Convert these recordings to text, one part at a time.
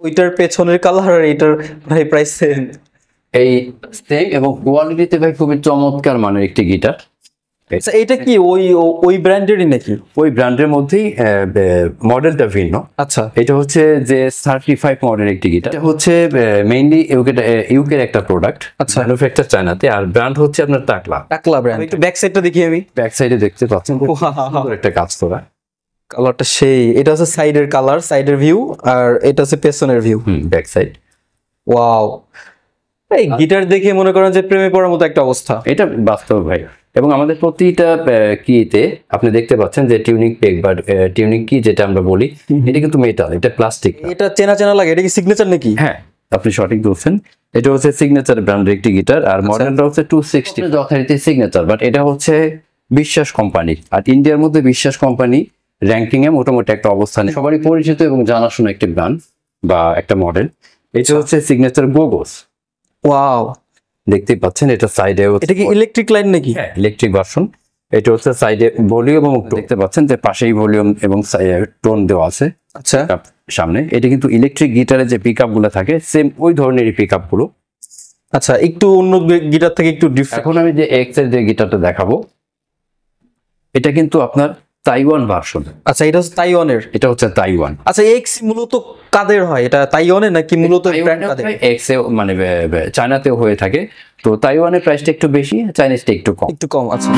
ওইটার পেছনের কালার আর এটার ভাই প্রাইস সেম। এই সেম এবং কোয়ালিটিতে ভাই খুবই চমৎকার মানের একটি গিটার। আচ্ছা এটা কি ওই ব্র্যান্ডেরই নাকি? ওই ব্র্যান্ডের মধ্যেই মডেলটা ভিন্ন। আচ্ছা এটা হচ্ছে যে 35 মডেল একটি গিটার। এটা হচ্ছে মেইনলি ইউকের একটা প্রোডাক্ট। আচ্ছা ম্যানুফ্যাকচার চায়নাতে, আর ব্র্যান্ড হচ্ছে আপনার টাকলা ব্র্যান্ড। একটু ব্যাক সাইডটা দেখি আমি। ব্যাক সাইডে দেখতে পাচ্ছেন খুব সুন্দর একটা কাজ করা। কালারটা সেই, এটা হচ্ছে সাইডের কালার, সাইডের ভিউ, আর এটা হচ্ছে পেছনের ভিউ, ব্যাক সাইড। ওয়াও, এই গিটার দেখে মনে করেন যে প্রেমে পড়ার মতো একটা অবস্থা। এটা বাস্তব ভাই। এবং আমাদের প্রতিটা কিতে আপনি দেখতে পাচ্ছেন যে টিউনিং পেগ বা টিউনিং কি যেটা আমরা বলি, এটা কিন্তু মেটাল, এটা প্লাস্টিক। এটা চেনা চেনা লাগে, এটা কি সিগনেচার নাকি? হ্যাঁ আপনি সঠিক বলছেন, এটা হচ্ছে সিগনেচার ব্র্যান্ডের একটি গিটার। আর মডেলটা হচ্ছে 260, যথারীতি সিগনেচার, বাট এটা হচ্ছে বিশ্বাস কোম্পানি। আর ইন্ডিয়ার মধ্যে বিশ্বাস কোম্পানি র্যাঙ্কিং এ মোটামুটি একটা অবস্থানে, সবারই পরিচিত এবং জানাশোনা একটি ব্র্যান্ড বা একটা মডেল। এটা হচ্ছে সিগনেচার গোগোস। ওয়াও, দেখতেই পাচ্ছেন এটা সাইডে, এটা কি ইলেকট্রিক লাইন নাকি? হ্যাঁ ইলেকট্রিক ভার্সন। এটা হচ্ছে সাইডে ভলিউম এবং দেখতে পাচ্ছেন যে পাশেই ভলিউম এবং টোন দেওয়া আছে। আচ্ছা সামনে এটা কিন্তু ইলেকট্রিক গিটারে যে পিকআপ গুলো থাকে সেম ওই ধরনেরই পিকআপ গুলো। আচ্ছা একটু অন্য গিটার থেকে একটু ডিফারেন্ট। এখন আমি যে এক্স এর যে গিটারটা দেখাবো, এটা কিন্তু আপনার তাইওয়ান ভার্সন। আচ্ছা এটা হচ্ছে তাইওয়ানের। এটা হচ্ছে তাইওয়ান। আচ্ছা এক্স মূলত কাদের হয়? এটা তাইওয়ানের নাকি মূলত ব্র্যান্ড কাদের? এক্স এ মানে চায়নাতেও হয়ে থাকে। তো তাইওয়ানের প্রাইসটা একটু বেশি, চাইনিজটা একটু কম। একটু কম। আচ্ছা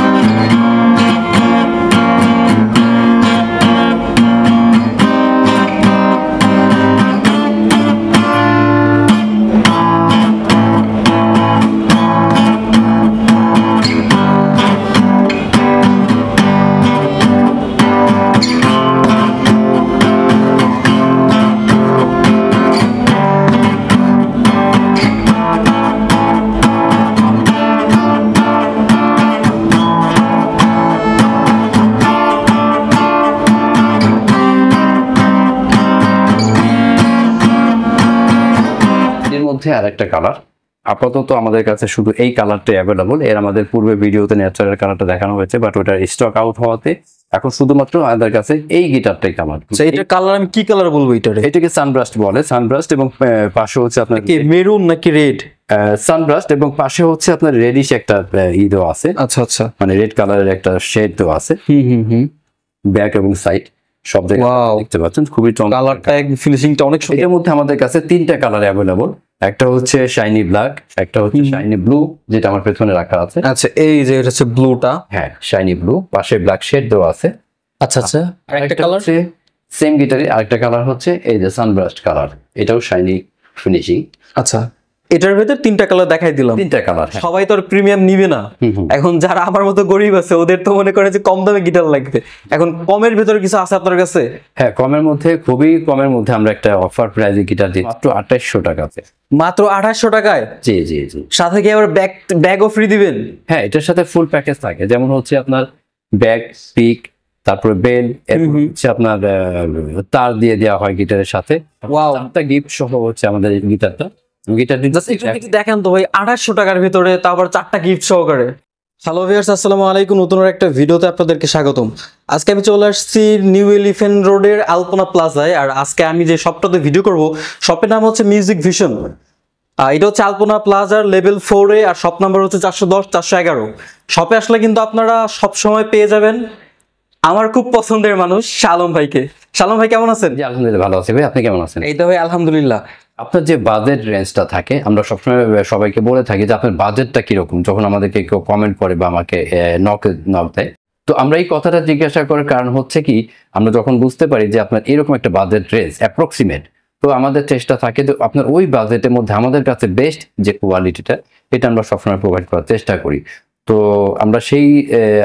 আর একটা কালার আপাতত আমাদের কাছে শুধু এই কালারটাই অ্যাভেলেবল। এর আমাদের পূর্বে ভিডিওতে ন্যাচারাল কালারটা দেখানো হয়েছে, বাট ওটার স্টক আউট হওয়াতে এখন শুধুমাত্র আমাদের কাছে এই গিটারটাই কালার। এটার কালার আমি কি কালার বলবো? এটাকে সানব্রাস্ট বলে। সানব্রাস্ট এবং পাশে হচ্ছে আপনার কি মেরুন নাকি রেড? সানব্রাস্ট এবং পাশে হচ্ছে আপনার রেডিশ একটা দেওয়া আছে। আচ্ছা আচ্ছা, মানে রেড কালারের একটা শেড দেওয়া আছে। ব্যাক এবং সাইড সব জায়গায় দেখতে পাচ্ছেন। খুবই চমৎকার কালারটা, ফিনিশিংটা অনেক সুন্দর। এর মধ্যে আমাদের কাছে তিনটা কালার অ্যাভেলেবল। একটা হচ্ছে শাইনি ব্ল্যাক, একটা হচ্ছে শাইনি ব্লু যেটা আমার পেছনে রাখা আছে। আচ্ছা এই যে এটা হচ্ছে ব্লুটা। হ্যাঁ শাইনি ব্লু, পাশে ব্ল্যাক শেড দেওয়া আছে। আচ্ছা আচ্ছা, আরেকটা কালার সেম গিটারে আরেকটা কালার হচ্ছে এই যে সানব্রাস্ট কালার, এটাও শাইনি ফিনিশিং। আচ্ছা এটার ভেতর তিনটা কালার দেখাই দিলাম। তিনটা কালার। সবাই তো আর প্রিমিয়াম নিবে না। এখন যারা আমার মতো গরিব আছে ওদের তো মনে করে যে কম দামে গিটার লাগবে। এখন কমের ভেতরে কিছু আছে আপনার কাছে? হ্যাঁ কমের মধ্যে, খুবই কমের মধ্যে আমরা একটা অফার প্রাইসে গিটার দিই মাত্র 2800 টাকাতে। মাত্র 2800 টাকায়? জি জি জি। সাথে কি আবার ব্যাগও ফ্রি দিবেন? হ্যাঁ এটার সাথে ফুল প্যাকেজ থাকে, যেমন হচ্ছে আপনার ব্যাগ, পিক, তারপরে বেল, হচ্ছে আপনার তার দিয়ে দেওয়া হয় গিটারের সাথে। ওয়াও, একটা গিফট সহ হচ্ছে আমাদের গিটারটা। একটু দেখেন তো ভাই, 2800 টাকার ভিতরে তারপর 4টা গিফট সহকারে। হ্যালো ভিউয়ার্স, আসসালামু আলাইকুম। নতুন একটা ভিডিওতে আপনাদেরকে স্বাগতম। আজকে আমি চলে আসছি নিউ এলিফ্যান্ট রোডের আলপনা প্লাজায়। আর আজকে আমি যে শপটাতে ভিডিও করব, শপের নাম হচ্ছে মিউজিক ভিশন। এটা হচ্ছে আলপনা প্লাজার লেভেল 4-এ, আর শপ নাম্বার হচ্ছে 410 411। শপে আসলে কিন্তু আপনারা সব সময় পেয়ে যাবেন আমার খুব পছন্দের মানুষ শালম ভাইকে। শালম ভাই কেমন আছেন? জি আলহামদুলিল্লাহ ভালো আছি ভাই, আপনি কেমন আছেন? এই তো ভাই আলহামদুলিল্লাহ। আপনার যে বাজেট রেঞ্জটা থাকে, আমরা সবসময় সবাইকে বলে থাকি যে আপনার বাজেটটা কিরকম, যখন আমাদেরকে কেউ কমেন্ট করে বা আমাকে নক দেয়। তো আমরা এই কথাটা জিজ্ঞাসা করার কারণ হচ্ছে কি, আমরা যখন বুঝতে পারি যে আপনার এরকম একটা বাজেট রেঞ্জ অ্যাপ্রক্সিমেট, তো আমাদের চেষ্টা থাকে যে আপনার ওই বাজেটের মধ্যে আমাদের কাছে বেস্ট যে কোয়ালিটিটা, এটা আমরা সবসময় প্রোভাইড করার চেষ্টা করি। তো আমরা সেই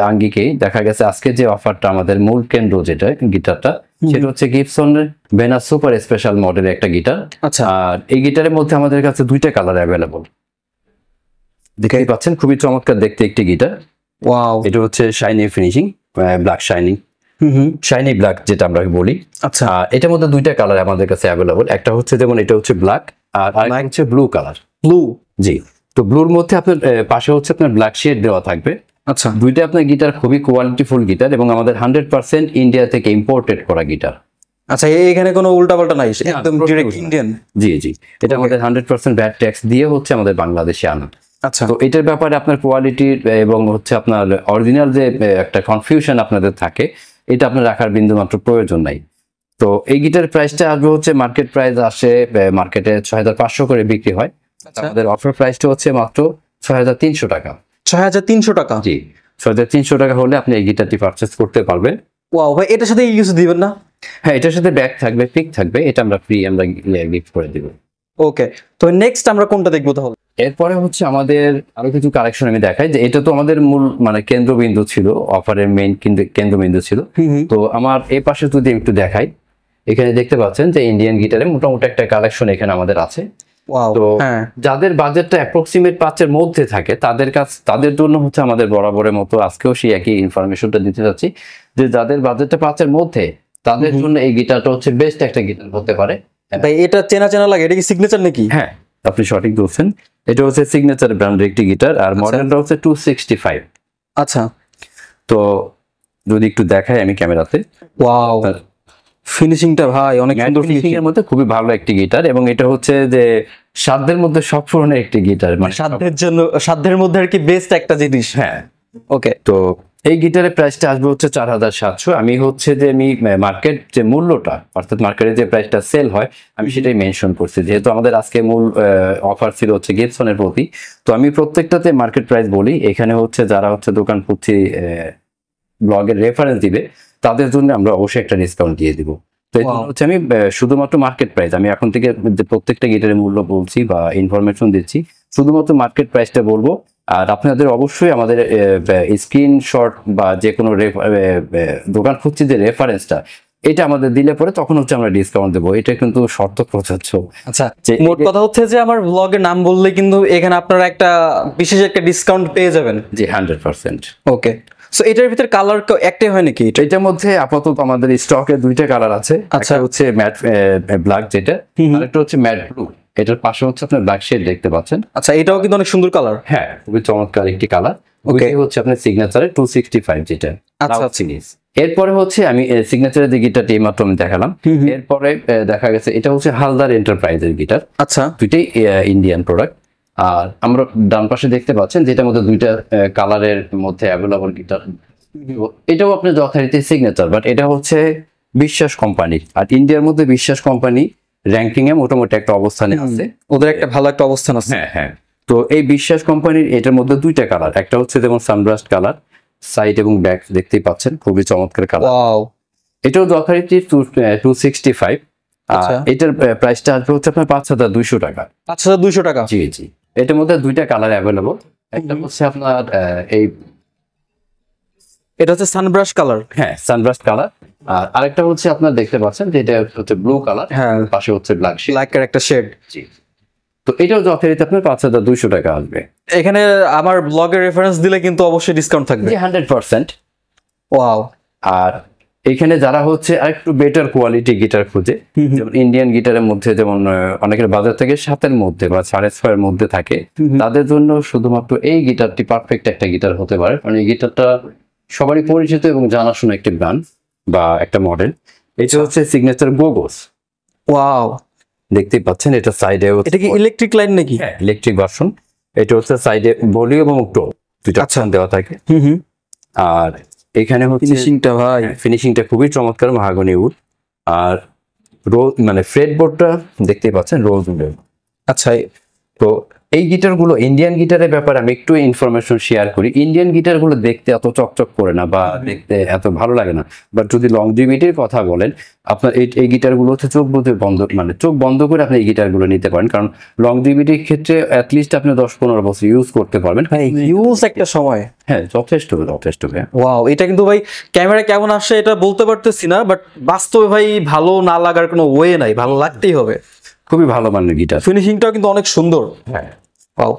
আঙ্গিকেই দেখা গেছে আজকে যে অফারটা আমাদের মূল কেন্দ্র যেটা গিটারটা, সেটা হচ্ছে গিবসনের ভেনাস সুপার স্পেশাল মডেলের একটা গিটার। আচ্ছা, আর এই গিটারের মধ্যে আমাদের কাছে দুইটা কালার অ্যাভেলেবল। দেখতেই পাচ্ছেন খুবই চমৎকার দেখতে একটি গিটার। ওয়াও, এটা হচ্ছে shiny finishing, black shiny, shiny black যেটা আমরা বলি। আচ্ছা এটার মধ্যে দুইটা কালার আমাদের কাছে অ্যাভেলেবল। একটা হচ্ছে যেমন এটা হচ্ছে ব্ল্যাক, আর আরেকটা হচ্ছে ব্লু কালার। ব্লু, জি। তো ব্লুর মধ্যে আপনার পাশে হচ্ছে আপনার ব্ল্যাক শেড দেওয়া থাকবে। আচ্ছা দুইটা আপনার গিটার খুবই কোয়ালিটিফুল গিটার এবং আমাদের 100% ইন্ডিয়া থেকে ইম্পোর্টেড করা গিটার। আচ্ছা, এখানে কোনো উল্টাপাল্টা নাই, একদম প্রশ্ন ডিরেক্ট উঠে না। ইন্ডিয়ান। জি জি, এটা আমাদের 100% ভ্যাট ট্যাক্স দিয়ে হচ্ছে আমাদের বাংলাদেশে আনা। আচ্ছা, তো এটার ব্যাপারে আপনার কোয়ালিটির এবং হচ্ছে আপনার অরিজিনাল যে একটা কনফিউশন আপনাদের থাকে, এটা আপনার রাখার বিন্দুমাত্র প্রয়োজন নাই। তো এই গিটারের প্রাইসটা আসবে হচ্ছে, মার্কেট প্রাইস আসে মার্কেটে 6500 করে বিক্রি হয়। আচ্ছা। আমাদের অফার প্রাইসটা হচ্ছে মাত্র 6300 টাকা। 6300 টাকা। জি, 6300 টাকা হলে আপনি এই গিটারটি পারচেস করতে পারবেন। ওয়াও ভাই, এটার সাথে কিছু দিবেন না? হ্যাঁ, এটার সাথে ব্যাগ থাকবে, পিক থাকবে, এটা আমরা ফ্রি আমরা গিফট করে দিব। ওকে, তো নেক্সট আমরা কোনটা দেখবো তাহলে? এরপরে হচ্ছে আমাদের আরো কিছু কালেকশন আমি দেখাই, যে এটা তো আমাদের মূল মানে কেন্দ্রবিন্দু ছিল, অফারের মেইন কেন্দ্রবিন্দু ছিল। তো আমার এই পাশে যদি একটু দেখাই, এখানে দেখতে পাচ্ছেন যে ইন্ডিয়ান গিটারে মোটামুটি একটা কালেকশন এখানে আমাদের আছে। ওয়াও, তো হ্যাঁ। যাদের বাজেটটা অ্যাপ্রক্সিমেট 5-এর মধ্যে থাকে তাদের জন্য হচ্ছে আমাদের বরাবরের মতো আজকেও সেই একই ইনফরমেশনটা দিতে চাচ্ছি, যে যাদের বাজেটটা 5-এর মধ্যে, তাদের জন্য এই গিটারটা হচ্ছে বেস্ট একটা গিটার হতে পারে। ভাই এটা চেনা চেনা লাগে, এটা কি সিগনেচার নাকি? হ্যাঁ, আপনি সঠিক বলছেন, এটা হচ্ছে সিগনেচার ব্র্যান্ডের একটি গিটার, আর মডেলটা হচ্ছে 265। আচ্ছা, তো যদি একটু দেখাই আমি ক্যামেরাতে, ওয়াও, ফিনিশিংটা ভাই অনেক সুন্দর ফিনিশিং ফিনিশিং। এর মধ্যে খুবই ভালো একটি গিটার, এবং এটা হচ্ছে যে সাধ্যের মধ্যে সব পূরণের একটি গিটার, মানে সাধ্যের জন্য, সাধ্যের মধ্যে আর কি বেস্ট একটা জিনিস। হ্যাঁ। ওকে, তো এই গিটারের প্রাইসটা আসবে হচ্ছে 4700। আমি হচ্ছে যে আমি মার্কেট যে মূল্যটা, অর্থাৎ মার্কেটে যে প্রাইসটা সেল হয়, আমি সেটাই মেনশন করছি, যেহেতু আমাদের আজকে মূল অফার ছিল হচ্ছে গিবসনের প্রতি। তো আমি প্রত্যেকটাতে মার্কেট প্রাইস বলি, এখানে হচ্ছে যারা হচ্ছে দোকান খুঁজছি ব্লগের রেফারেন্স দিবে, তাদের জন্য আমরা অবশ্যই একটা ডিসকাউন্ট দিয়ে দিব। তো এই জন্য হচ্ছে আমি শুধুমাত্র মার্কেট প্রাইস, আমি এখন থেকে যে প্রত্যেকটা গিটারের মূল্য বলছি বা ইনফরমেশন দিচ্ছি, শুধুমাত্র মার্কেট প্রাইসটা বলবো। আর আপনাদের অবশ্যই আমাদের স্ক্রিনশট বা যে কোনো দোকান খুঁজছি যে রেফারেন্সটা, এটা আমাদের দিলে পরে তখন হচ্ছে আমরা ডিসকাউন্ট দেবো, এটা কিন্তু শর্ত প্রযোজ্য। আচ্ছা, যে মোট কথা হচ্ছে যে আমার ব্লগের নাম বললে কিন্তু এখানে আপনারা একটা বিশেষ একটা ডিসকাউন্ট পেয়ে যাবেন। জি, 100%। ওকে, সো এটার ভিতরে কালার একটাই হয় নাকি? এটার মধ্যে আপাতত আমাদের স্টকে দুইটা কালার আছে। আচ্ছা। একটা হচ্ছে ম্যাট ব্ল্যাক, যেটা আরেকটা হচ্ছে ম্যাট ব্লু। এটার পাশে হচ্ছে আপনার ব্ল্যাক শেড দেখতে পাচ্ছেন। আচ্ছা, এটাও কিন্তু অনেক সুন্দর কালার। হ্যাঁ, খুবই চমৎকার একটি কালার। ওইটাই হচ্ছে আপনার সিগনেচারের 265, যেটা আচ্ছা, সিরিজ। এরপরে হচ্ছে আমি সিগনেচারের যে গিটারটি এইমাত্র আমি দেখালাম, এরপরে দেখা গেছে এটা হচ্ছে হালদার এন্টারপ্রাইজের গিটার। আচ্ছা, দুইটাই ইন্ডিয়ান প্রোডাক্ট। আর আমরা ডান পাশে দেখতে পাচ্ছেন যেটার মধ্যে দুইটা কালারের মধ্যে অ্যাভেলেবল গিটার। এটাও আপনার যথারীতি সিগনেচার, বাট এটা হচ্ছে বিশ্বাস কোম্পানি। আর ইন্ডিয়ার মধ্যে বিশ্বাস কোম্পানি র্যাঙ্কিং এ মোটামুটি একটা অবস্থানে আছে, ওদের একটা ভালো একটা অবস্থান আছে। হ্যাঁ হ্যাঁ। তো এই বিশ্বাস কোম্পানির এটার মধ্যে দুইটা কালার, একটা হচ্ছে যেমন সানব্রাস্ট কালার, সাইড এবং ব্যাক দেখতেই পাচ্ছেন, খুবই চমৎকার কালার। ওয়াও, এটাও যথারীতি 265। আচ্ছা। এটার প্রাইসটা আসবে হচ্ছে আপনার 5200 টাকা। 5200 টাকা। জি জি, এটার মধ্যে দুইটা কালার অ্যাভেলেবল। একটা হচ্ছে আপনার এই, এটা হচ্ছে সানব্রাশ কালার। হ্যাঁ, সানব্রাস্ট কালার। আর আরেকটা হচ্ছে আপনার দেখতে পাচ্ছেন যে এটা হচ্ছে ব্লু কালার, হ্যাঁ, পাশে হচ্ছে ব্ল্যাক শেড। ব্ল্যাক এর একটা শেড। জি, তো এটাও যথারীতি আপনার 5200 টাকা আসবে। এখানে আমার ব্লগের রেফারেন্স দিলে কিন্তু অবশ্যই ডিসকাউন্ট থাকবে। জি, 100%। ওয়াও, আর এখানে যারা হচ্ছে আরেকটু বেটার কোয়ালিটি গিটার খুঁজে, যেমন ইন্ডিয়ান গিটারের মধ্যে যেমন অনেকের বাজার থেকে 7-এর মধ্যে বা 6.5-এর মধ্যে থাকে, তাদের জন্য শুধুমাত্র এই গিটারটি পারফেক্ট একটা গিটার হতে পারে। কারণ এই গিটারটা সবারই পরিচিত এবং জানাশোনা একটি ব্র্যান্ড বা একটা মডেল। এটা হচ্ছে সিগনেচার গোগোস। ওয়াও, দেখতেই পাচ্ছেন এটা সাইডে, এটা কি ইলেকট্রিক লাইন নাকি? হ্যাঁ, ইলেকট্রিক ভার্সন। এটা হচ্ছে সাইডে ভলিউম এবং টোন দুইটা অপশন দেওয়া থাকে। আর এখানে হচ্ছে ফিনিশিংটা ভাই, ফিনিশিংটা খুবই চমৎকার, মাহাগনি উড। আর রোজ মানে ফ্রেড বোর্ডটা দেখতেই পাচ্ছেন রোজ উডের। আচ্ছা, তো এই গিটারগুলো, ইন্ডিয়ান গিটারের ব্যাপারে আমি একটু ইনফরমেশন শেয়ার করি। ইন্ডিয়ান গিটারগুলো দেখতে এত চকচক করে না বা দেখতে এত ভালো লাগে না, বাট যদি লংজিভিটির কথা বলেন, আপনার এই গিটারগুলো হচ্ছে চোখ বন্ধ করে আপনি এই গিটারগুলো নিতে পারেন। কারণ লংজিভিটির ক্ষেত্রে অ্যাটলিস্ট আপনি 10-15 বছর ইউজ করতে পারবেন। ইউজ একটা সময়। হ্যাঁ, যথেষ্ট যথেষ্ট ভাই। ওয়াও, এটা কিন্তু ভাই ক্যামেরা কেমন আসছে এটা বলতে পারতেছি না, বাট বাস্তবে ভাই ভালো না লাগার কোনো ওয়ে নাই, ভালো লাগতেই হবে। খুবই ভালো মানের গিটার, ফিনিশিংটাও কিন্তু অনেক সুন্দর। হ্যাঁ। ওয়াও,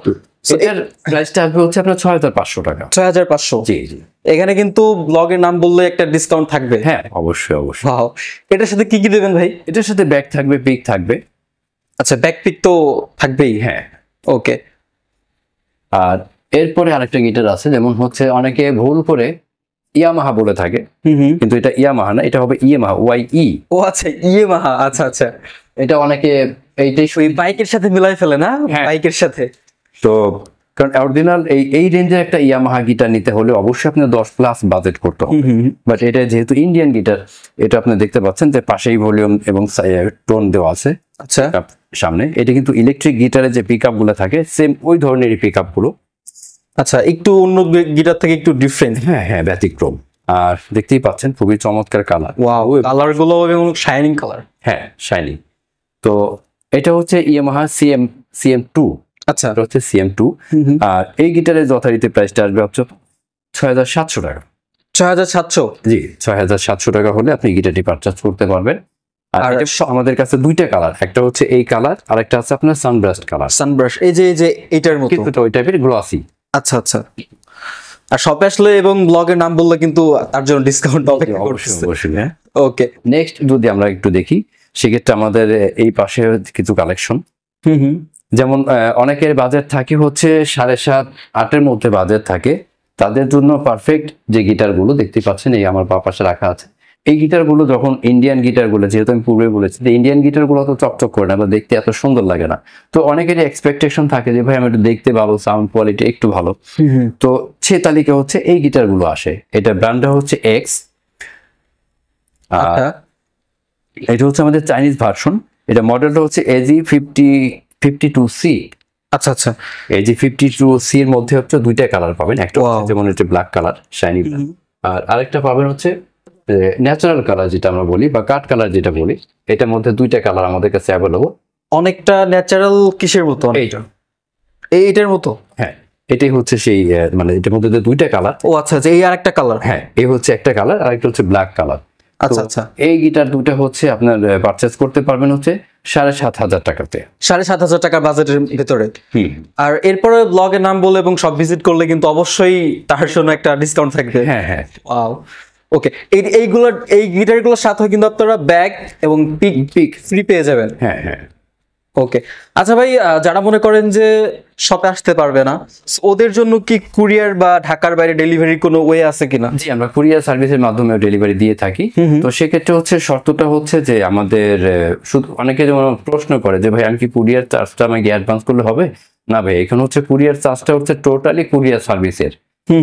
এটার প্রাইসটা আসবে হচ্ছে আপনার 6500 টাকা। 6500। জি জি, এখানে কিন্তু ব্লগের নাম বললে একটা ডিসকাউন্ট থাকবে। হ্যাঁ, অবশ্যই অবশ্যই। ওয়াও, এটার সাথে কি কি দেবেন ভাই? এটার সাথে ব্যাগ থাকবে, পিক থাকবে। আচ্ছা, ব্যাক পিক তো থাকবেই। হ্যাঁ, ওকে, আর এরপরে আরেকটা গিটার আছে, যেমন হচ্ছে অনেকে ভুল করে ইয়ামাহা বলে থাকে, কিন্তু এটা ইয়ামাহা না, এটা হবে ইয়ামাহা YE। ও আচ্ছা, ইয়ামাহা, আচ্ছা আচ্ছা। এটা অনেকে এইটাই ওই বাইকের সাথে মিলাই ফেলে না, হ্যাঁ। বাইকের সাথে। তো কারণ অরিজিনাল এই রেঞ্জের একটা ইয়ামাহা গিটার নিতে হলে অবশ্যই আপনার 10+ বাজেট করতে হবে। বাট এটা যেহেতু ইন্ডিয়ান গিটার, এটা আপনি দেখতে পাচ্ছেন যে পাশেই ভলিউম এবং টোন দেওয়া আছে। আচ্ছা, সামনে এটা কিন্তু ইলেকট্রিক গিটারের যে পিকআপ গুলো থাকে সেম ওই ধরনেরই পিকআপ গুলো। আচ্ছা, একটু অন্য গিটার থেকে একটু ডিফারেন্ট। হ্যাঁ হ্যাঁ, ব্যতিক্রম। আর দেখতেই পাচ্ছেন খুবই চমৎকার কালার। ওয়াও, কালার গুলো এবং শাইনিং কালার। হ্যাঁ, শাইনিং। তো এটা হচ্ছে ইয়ামাহা CM2। আচ্ছা, এটা হচ্ছে CM2। আর এই গিটারের যথারীতি প্রাইসটা আসবে হচ্ছে ৬,৭০০ টাকা। ৬,৭০০? জি, ৬,৭০০ টাকা হলে আপনি গিটারটি পারচেজ করতে পারবেন। আর আর আমাদের কাছে দুইটা কালার, একটা হচ্ছে এই কালার আর একটা আছে আপনার সানব্রাস্ট কালার। সানব্রাশ, এই যে এটার মতো, কিন্তু ওই টাইপের গ্লসি। আচ্ছা আচ্ছা। আর শপে আসলে এবং ব্লগের নাম বললে কিন্তু তার জন্য ডিসকাউন্ট অপেক্ষা করছে। অবশ্যই। হ্যাঁ, ওকে। নেক্সট যদি আমরা একটু দেখি, সেক্ষেত্রে আমাদের এই পাশে কিছু কালেকশন, যেমন অনেকের বাজেট থাকে হচ্ছে 7.5-8-এর মধ্যে বাজেট থাকে, তাদের জন্য পারফেক্ট যে গিটারগুলো দেখতে পাচ্ছেন এই আমার পাশে রাখা আছে। এই গিটারগুলো যখন ইন্ডিয়ান গিটারগুলো, যেহেতু আমি পূর্বে বলেছি যে ইন্ডিয়ান গিটারগুলো তো চকচক করে না বা দেখতে এত সুন্দর লাগে না, তো অনেকেরই এক্সপেকটেশন থাকে যে ভাই আমি একটু দেখতে ভালো, সাউন্ড কোয়ালিটি একটু ভালো, তো সে তালিকা হচ্ছে এই গিটারগুলো আসে। এটা ব্র্যান্ডটা হচ্ছে এক্স। আচ্ছা, এটা হচ্ছে আমাদের চাইনিজ ভার্সন। এটা মডেলটা হচ্ছে AG52C। আচ্ছা আচ্ছা। AG52C এর মধ্যে হচ্ছে দুইটা কালার পাবেন, একটা হচ্ছে যেমন হচ্ছে ব্ল্যাক কালার, শাইনি, আর আরেকটা পাবেন হচ্ছে ন্যাচারাল কালার যেটা আমরা বলি বা কাঠ কালার যেটা বলি। এটার মধ্যে দুইটা কালার আমাদের কাছে অ্যাভেলেবল। অনেকটা ন্যাচারাল কিসের মতো? এইটার মতো? হ্যাঁ, এটাই হচ্ছে সেই মানে এটার মধ্যে দুইটা কালার। ও আচ্ছা আচ্ছা, এই আরেকটা কালার। হ্যাঁ, এই হচ্ছে একটা কালার আর একটা হচ্ছে ব্ল্যাক কালার। আচ্ছা আচ্ছা। এই গিটার দুটো হচ্ছে আপনার পারচেজ করতে পারবেন হচ্ছে 7,500 টাকাতে। 7,500 টাকার বাজেটের ভিতরে। আর এরপরে ব্লগের নাম বলে এবং সব ভিজিট করলে কিন্তু অবশ্যই তার জন্য একটা ডিসকাউন্ট থাকবে। হ্যাঁ হ্যাঁ। ওয়াও, ওকে। এই গিটারগুলোর সাথে কিন্তু আপনারা ব্যাগ এবং পিক ফ্রি পেয়ে যাবেন। হ্যাঁ হ্যাঁ। ওকে। আচ্ছা ভাই, যারা মনে করেন যে শপে আসতে পারবে না, ওদের জন্য কি কুরিয়ার বা ঢাকার বাইরে ডেলিভারির কোনো ওয়ে আছে কিনা? জি, আমরা কুরিয়ার সার্ভিসের মাধ্যমে ডেলিভারি দিয়ে থাকি। তো সেক্ষেত্রে হচ্ছে শর্তটা হচ্ছে যে আমাদের শুধু অনেকে যেমন প্রশ্ন করে যে ভাই আমি কি কুরিয়ার চার্জটা আমাকে অ্যাডভান্স করলে হবে? না ভাই, এখানে হচ্ছে কুরিয়ার চার্জটা হচ্ছে টোটালি কুরিয়ার সার্ভিসের,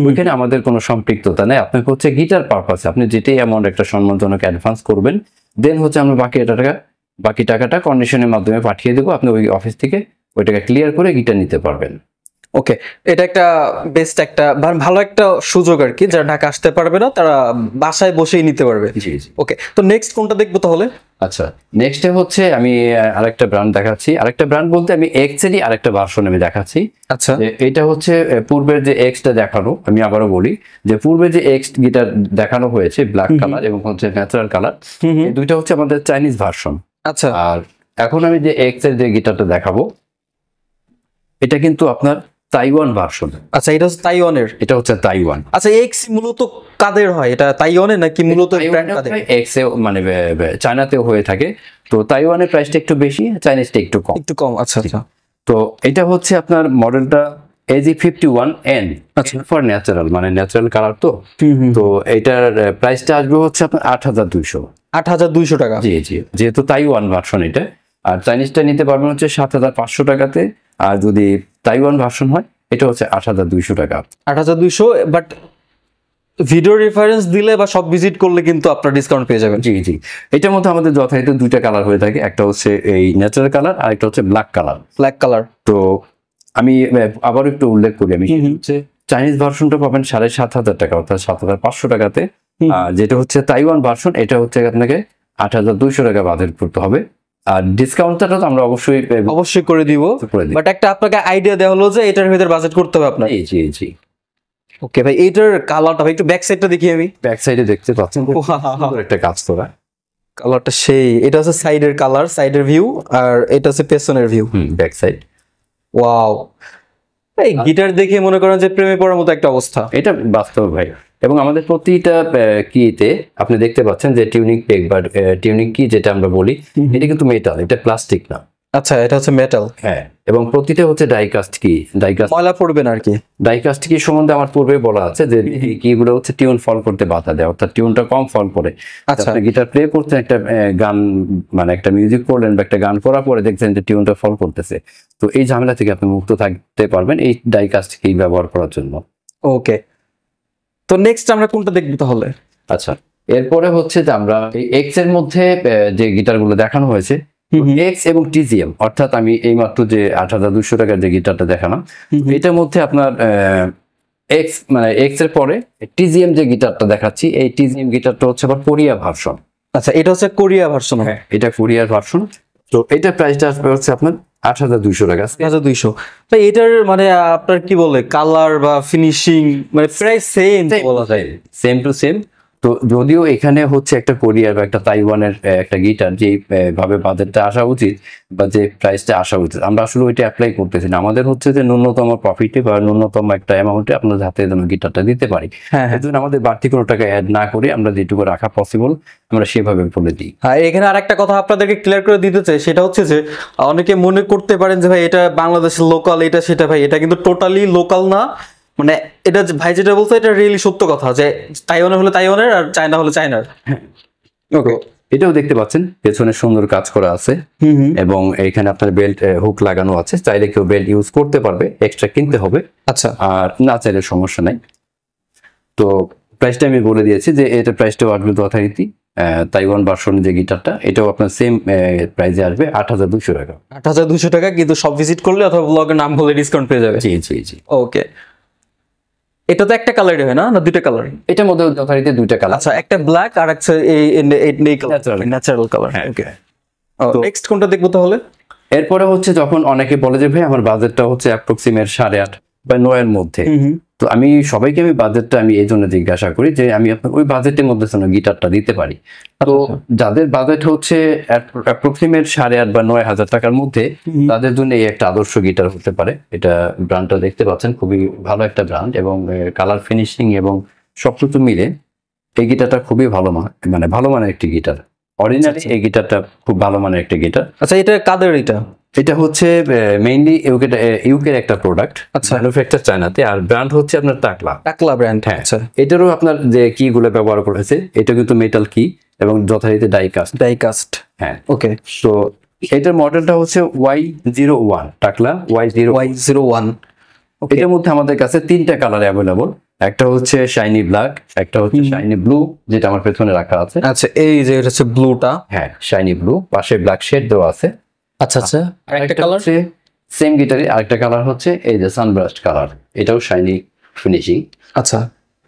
ওইখানে আমাদের কোনো সম্পৃক্ততা নেই। আপনাকে হচ্ছে গিটার পারপাসে আপনি যেটাই অ্যামাউন্ট একটা সম্মানজনক অ্যাডভান্স করবেন, দেন হচ্ছে আমরা বাকি টাকাটা কন্ডিশনের মাধ্যমে পাঠিয়ে দেবো, আপনি ওই অফিস থেকে ওই টাকা ক্লিয়ার করে গিটার নিতে পারবেন। ওকে, এটা একটা বেস্ট একটা ভালো একটা সুযোগ আর কি, যারা ঢাকা আসতে পারবে না তারা বাসায় বসেই নিতে পারবে। জি জি। ওকে, তো নেক্সট কোনটা দেখবো তাহলে? আচ্ছা, নেক্সটে হচ্ছে আমি আরেকটা ব্র্যান্ড দেখাচ্ছি। আরেকটা ব্র্যান্ড বলতে আমি এক্সেরই আরেকটা ভার্সন আমি দেখাচ্ছি। আচ্ছা, এটা হচ্ছে পূর্বের যে এক্সটা দেখানো, আমি আবারও বলি যে পূর্বে যে এক্স গিটার দেখানো হয়েছে ব্ল্যাক কালার এবং হচ্ছে ন্যাচারাল কালার, এই দুইটা হচ্ছে আমাদের চাইনিজ ভার্সন। আচ্ছা। আর এখন আমি যে এক্স এর যে গিটারটা দেখাবো, এটা কিন্তু আপনার তাইওয়ান ভার্সন। আচ্ছা, এটা হচ্ছে তাইওয়ানের? এটা হচ্ছে তাইওয়ান। আচ্ছা, এক্স মূলত কাদের হয়? এটা তাইওয়ানের নাকি মূলত ব্র্যান্ড কাদের? এক্স এ মানে চায়নাতেও হয়ে থাকে। তো তাইওয়ানের প্রাইসটা একটু বেশি, চাইনিজটা একটু কম। একটু কম, আচ্ছা আচ্ছা। তো এটা হচ্ছে আপনার মডেলটা AG51N ফর ন্যাচারাল, মানে ন্যাচারাল কালার। তো এটার প্রাইসটা আসবে হচ্ছে আপনার 8,200। 8,200 টাকা? জি জি, যেহেতু তাইওয়ান ভার্সন এটা। আর চাইনিজটা নিতে পারবেন হচ্ছে 7,500 টাকাতে, আর যদি তাইওয়ান ভার্সন হয় এটা হচ্ছে 8,200 টাকা। 8,200, বাট ভিডিও রেফারেন্স দিলে বা সব ভিজিট করলে কিন্তু আপনারা ডিসকাউন্ট পেয়ে যাবেন। জি জি, এটার মধ্যে আমাদের যথারীতি দুইটা কালার হয়ে থাকে, একটা হচ্ছে এই ন্যাচারাল কালার আর একটা হচ্ছে ব্ল্যাক কালার। Black colour. তো আমি আবার একটু উল্লেখ করি, আমি হচ্ছে চাইনিজ ভার্সনটা পাবেন 7,500 টাকা, অর্থাৎ 7,500 টাকাতে। আর যেটা হচ্ছে তাইওয়ান ভার্সন, এটা হচ্ছে আপনাকে 8,200 টাকা বাজেট করতে হবে। আর ডিসকাউন্টটা তো আমরা অবশ্যই করে দিব, বাট একটা আপনাকে আইডিয়া দেওয়া হলো যে এটার ভিতরে বাজেট করতে হবে আপনার। জি জি জি। ওকে ভাই, এইটার কালারটা ভাই একটু ব্যাক সাইডটা দেখি আমি। ব্যাক সাইডে দেখতে পাচ্ছেন একটা কাজ করা কালারটা সেই, এটা হচ্ছে সাইডের কালার, সাইডের ভিউ, আর এটা হচ্ছে পেছনের ভিউ, ব্যাক সাইড। ওয়াও, এই গিটার দেখে মনে করেন যে প্রেমে পড়ার মতো একটা অবস্থা। এটা বাস্তব ভাই। এবং আমাদের প্রতিটা কিতে আপনি দেখতে পাচ্ছেন যে টিউনিং পেগ বা টিউনিং কি যেটা আমরা বলি, এটা কিন্তু মেটাল, এটা প্লাস্টিক না। আচ্ছা, এটা হচ্ছে মেটাল। হ্যাঁ, এবং প্রতিটা হচ্ছে ডাইকাস্ট কি, ডাইকাস্ট ময়লা পড়বে না আর কি। ডাইকাস্ট কি সম্বন্ধে আমার পূর্বে বলা আছে যে এই কিগুলো হচ্ছে টিউন ফল করতে বাধা দেয়, অর্থাৎ টিউনটা কম ফল করে। আচ্ছা। আপনি গিটার প্লে করছেন, একটা গান মানে একটা মিউজিক করলেন বা একটা গান করার পরে দেখছেন যে টিউনটা ফল করতেছে, তো এই ঝামেলা থেকে আপনি মুক্ত থাকতে পারবেন এই ডাইকাস্ট কি ব্যবহার করার জন্য। ওকে, তো নেক্সট আমরা কোনটা দেখবো তাহলে? আচ্ছা, এরপরে হচ্ছে যে আমরা এই এক্স এর মধ্যে যে গিটারগুলো দেখানো হয়েছে, এক্স এবং টিজিএম, অর্থাৎ আমি এই মাত্র যে ৮,২০০ টাকার যে গিটারটা দেখালাম, এটার মধ্যে আপনার এক্স মানে এক্স এর পরে টিজিএম যে গিটারটা দেখাচ্ছি, এই টিজিএম গিটারটা হচ্ছে আবার কোরিয়া ভার্সন। আচ্ছা, এটা হচ্ছে কোরিয়া ভার্সন। হ্যাঁ, এটা কোরিয়ার ভার্সন। তো এটার প্রাইসটা আসবে হচ্ছে আপনার ৮,২০০ টাকা। ২,২০০। ভাই এটার মানে আপনার কি বলে কালার বা ফিনিশিং মানে প্রায় সেম বলা যায়। Same to same. তো যদিও এখানে হচ্ছে একটা কোরিয়ার বা একটা তাইওয়ানের একটা গিটার যে ভাবে বাজেটটা আসা উচিত বা যে প্রাইসটা আসা উচিত, আমরা আসলে ওইটা অ্যাপ্লাই করতেছি না। আমাদের হচ্ছে যে ন্যূনতম প্রফিটে বা ন্যূনতম একটা অ্যামাউন্টে আপনার হাতে যেন গিটারটা দিতে পারি, এর জন্য আমাদের বাড়তি কোনো টাকা অ্যাড না করে আমরা যেটুকু রাখা পসিবল আমরা সেভাবে বলে দিই। হ্যাঁ, এখানে আরেকটা কথা আপনাদেরকে ক্লিয়ার করে দিতে চাই, সেটা হচ্ছে যে অনেকে মনে করতে পারেন যে ভাই এটা বাংলাদেশের লোকাল, এটা সেটা। ভাই এটা কিন্তু টোটালি লোকাল না। মানে এটা ভাই যেটা বলছে এটা রিয়েলি সত্য কথা, যে তাইওয়ানের হলে তাইওয়ানের আর চায়না হলে চায়নার। ওকে, এটাও দেখতে পাচ্ছেন পেছনে সুন্দর কাজ করা আছে এবং এইখানে আপনার বেল্ট হুক লাগানো আছে, চাইলে কেউ বেল্ট ইউজ করতে পারবে, এক্সট্রা কিনতে হবে। আচ্ছা, আর না চাইলে সমস্যা নাই। তো প্রাইসটা আমি বলে দিয়েছি যে এটা প্রাইসটাও আসবে যথারীতি তাইওয়ান ভার্সন যে গিটারটা, এটাও আপনার সেম প্রাইসে আসবে ৮,২০০ টাকা। ৮,২০০ টাকা, কিন্তু সব ভিজিট করলে অথবা ব্লগের নাম বলে ডিসকাউন্ট পেয়ে যাবে। জি জি জি। ওকে, এটা তো একটা কালারই হয় না, না দুইটা কালার? এটার মধ্যে যথারীতি দুইটা কালার। আচ্ছা, একটা ব্ল্যাক আর একটা এই Natural. Natural colour. হ্যাঁ, ওকে, তো নেক্সট কোনটা দেখবো তাহলে? এরপরে হচ্ছে যখন অনেকে বলে যে ভাই আমার বাজেটটা হচ্ছে অ্যাপ্রক্সিমেট ৮.৫ বা ৯ মধ্যে, তো আমি সবাইকে বাজেটটা আমি এই জন্য জিজ্ঞাসা করি যে আমি আপনার ওই বাজেটের মধ্যে যেন গিটারটা দিতে পারি। তো যাদের বাজেট হচ্ছে অ্যাপ্রক্সিমেট ৮.৫ বা ৯,০০০ টাকার মধ্যে, তাদের জন্য এই একটা আদর্শ গিটার হতে পারে। এটা ব্র্যান্ডটা দেখতে পাচ্ছেন, খুবই ভালো একটা ব্র্যান্ড এবং কালার ফিনিশিং এবং সবকিছু মিলে এই গিটারটা খুবই ভালো মানে ভালো মানের একটি গিটার। অরিজিনালি এই গিটারটা খুব ভালো মানের একটা গিটার। আচ্ছা, এটা কাদের? এটা হচ্ছে মেইনলি ইউকের একটা প্রোডাক্ট, আচ্ছা, ম্যানুফ্যাকচার চায়নাতে, আর ব্র্যান্ড হচ্ছে আপনার টাকলা ব্র্যান্ড। হ্যাঁ, আচ্ছা, এটারও আপনার যে কি গুলো ব্যবহার করেছে, এটা কিন্তু মেটাল কি এবং যথারীতি ডাইকাস্ট। হ্যাঁ, ওকে, তো এটার মডেলটা হচ্ছে Y01, টাকলা Y01। এটার মধ্যে আমাদের কাছে 3টা কালার অ্যাভেলেবল। একটা হচ্ছে শাইনি ব্ল্যাক, একটা হচ্ছে শাইনি ব্লু, যেটা আমার পেছনে রাখা আছে। আচ্ছা, এই যে এটা হচ্ছে ব্লুটা। হ্যাঁ, শাইনি ব্লু, পাশে ব্ল্যাক শেড দেওয়া আছে। আচ্ছা আচ্ছা, আরেকটা কালার সেম গিটারে আরেকটা কালার হচ্ছে এই যে সানব্রাস্ট কালার, এটাও শাইনি ফিনিশিং। আচ্ছা,